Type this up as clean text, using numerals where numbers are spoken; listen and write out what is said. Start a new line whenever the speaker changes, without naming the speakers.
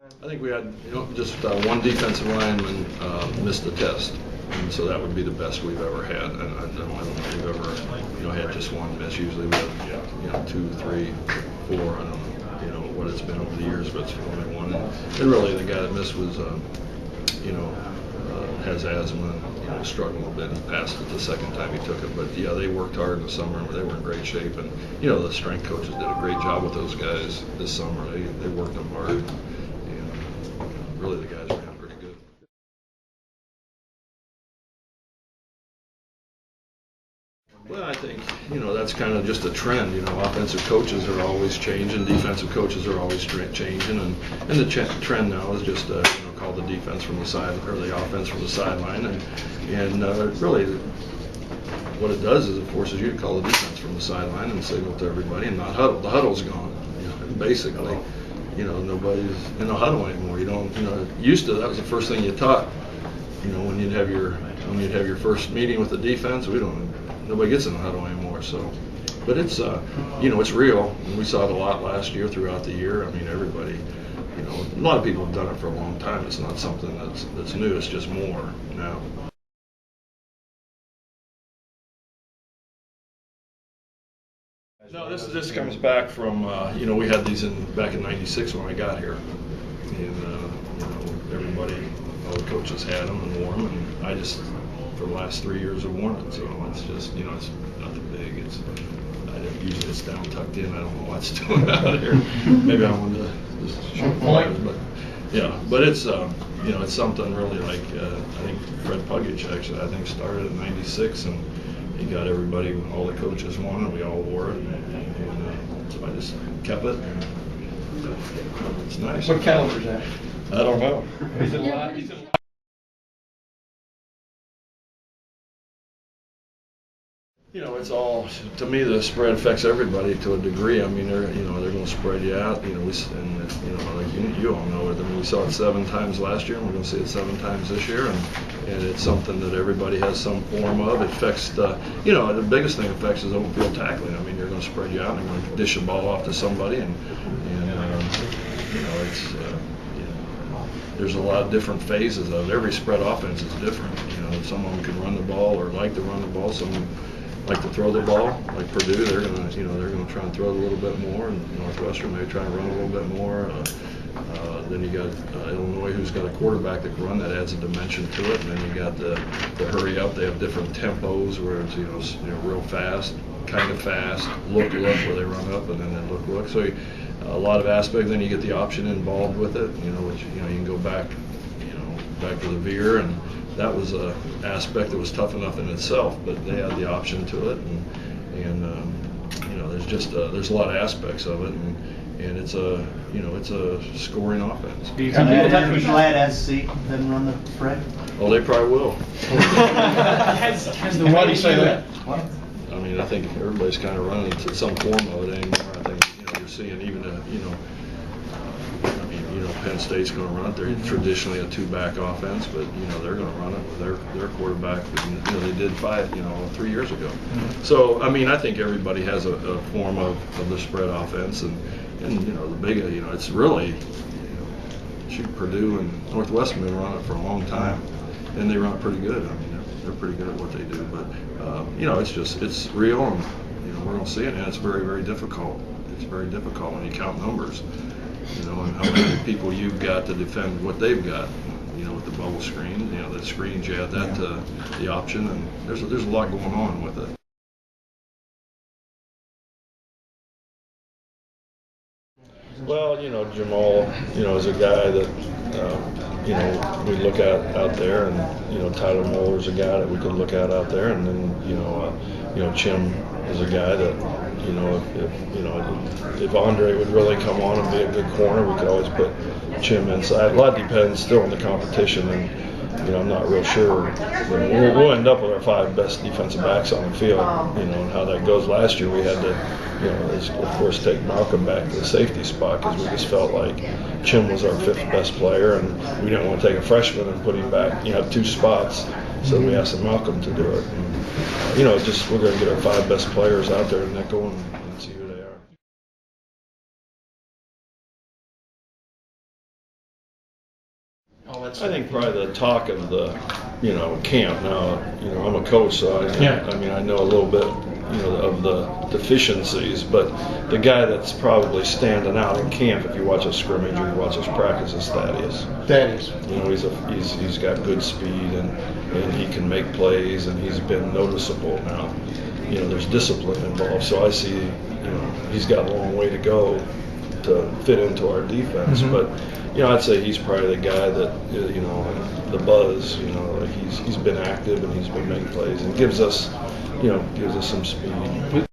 I think we had, just one defensive lineman missed the test, and so that would be the best we've ever had. And I don't think we've ever, had just one miss. Usually we have, 2, 3, 4. I don't know, what it's been over the years, but it's only one. And really, the guy that missed was, has asthma and struggled a bit. He passed it the second time he took it, but yeah, they worked hard in the summer. They were in great shape, and the strength coaches did a great job with those guys this summer. They worked them hard. Really, the guys ran pretty good. Well, I think, that's kind of just a trend. Offensive coaches are always changing, defensive coaches are always changing, and the trend now is just, call the defense from the side, or the offense from the sideline, and really what it does is it forces you to call the defense from the sideline and signal to everybody and not huddle. The huddle's gone, basically. Nobody's in a huddle anymore. Used to, that was the first thing you taught. When you'd have your first meeting with the defense, nobody gets in a huddle anymore. So, but it's it's real. And we saw it a lot last year, throughout the year. I mean, everybody, a lot of people have done it for a long time. It's not something that's new. It's just more now. No, this comes back from we had these back in '96 when I got here, and everybody, all the coaches had them and wore them, and I just for the last 3 years have worn it. So it's just it's nothing big. Usually it's down tucked in. I don't know what's doing out here. Maybe I wanted to just shoot fires, but yeah, but it's it's something really like I think Fred Puggich actually started in '96 and. He got everybody, all the coaches won, and we all wore it. And so I just kept it. It's nice.
What caliber is that?
I don't know.
Is it a lot?
It's all, to me, the spread affects everybody to a degree. I mean, they're going to spread you out. Like you all know it. I mean, we saw it 7 times last year, and we're going to see it 7 times this year, and it's something that everybody has some form of. It affects the biggest thing it affects is open field tackling. I mean, you're going to spread you out, and you're going to dish the ball off to somebody, and it's there's a lot of different phases of it. Every spread offense is different. Some of them can run the ball or like to run the ball. Some like to throw the ball, like Purdue. They're gonna try and throw it a little bit more, and Northwestern maybe try and run a little bit more. Then you got Illinois, who's got a quarterback that can run. That adds a dimension to it. And then you got the hurry up. They have different tempos where it's real fast, kind of fast, look where they run up, and then look. So a lot of aspects. Then you get the option involved with it. Which you can go back, back to the veer, and that was a aspect that was tough enough in itself. But they had the option to it, and there's a lot of aspects of it, and it's a scoring offense.
Do you be glad as C doesn't run the spread?
Oh, they probably will.
Why do you say that?
What?
I mean, I think everybody's kind of running to some form of it anymore. I think you're seeing even Penn State's going to run it. They're traditionally a 2-back offense, but they're going to run it with their quarterback. They did 3 years ago. So I mean, I think everybody has a form of the spread offense, and the big it's really Purdue and Northwestern been running it for a long time, and they run it pretty good. I mean, they're pretty good at what they do, but it's real, and we're going to see it, and it's very, very difficult. It's very difficult when you count numbers. And how many people you've got to defend what they've got. With the bubble screen, the screens, you add that to the option, and there's a lot going on with it. Well, Jamal, is a guy that, we look at out there, and, Tyler Muller's a guy that we could look at out there, and then, Chim is a guy that, if Andre would really come on and be a good corner, we could always put Chim inside. A lot depends still on the competition, and I'm not real sure. We'll end up with our 5 best defensive backs on the field, and how that goes. Last year we had to, of course, take Malcolm back to the safety spot because we just felt like Chim was our 5th best player, and we didn't want to take a freshman and put him back, 2 spots. So we asked Malcolm to do it. And, we're going to get our 5 best players out there in nickel and see who they are.
what's?
I think probably the talk of the, camp now, I'm a coach, so
Yeah.
I mean, I know a little bit, of the deficiencies, but the guy that's probably standing out in camp, if you watch a scrimmage or you watch his practice, is Thaddeus. He's got good speed and he can make plays and he's been noticeable now. There's discipline involved, so I see, he's got a long way to go to fit into our defense, but I'd say he's probably the guy that the buzz. He's been active and he's been making plays and gives us some speed.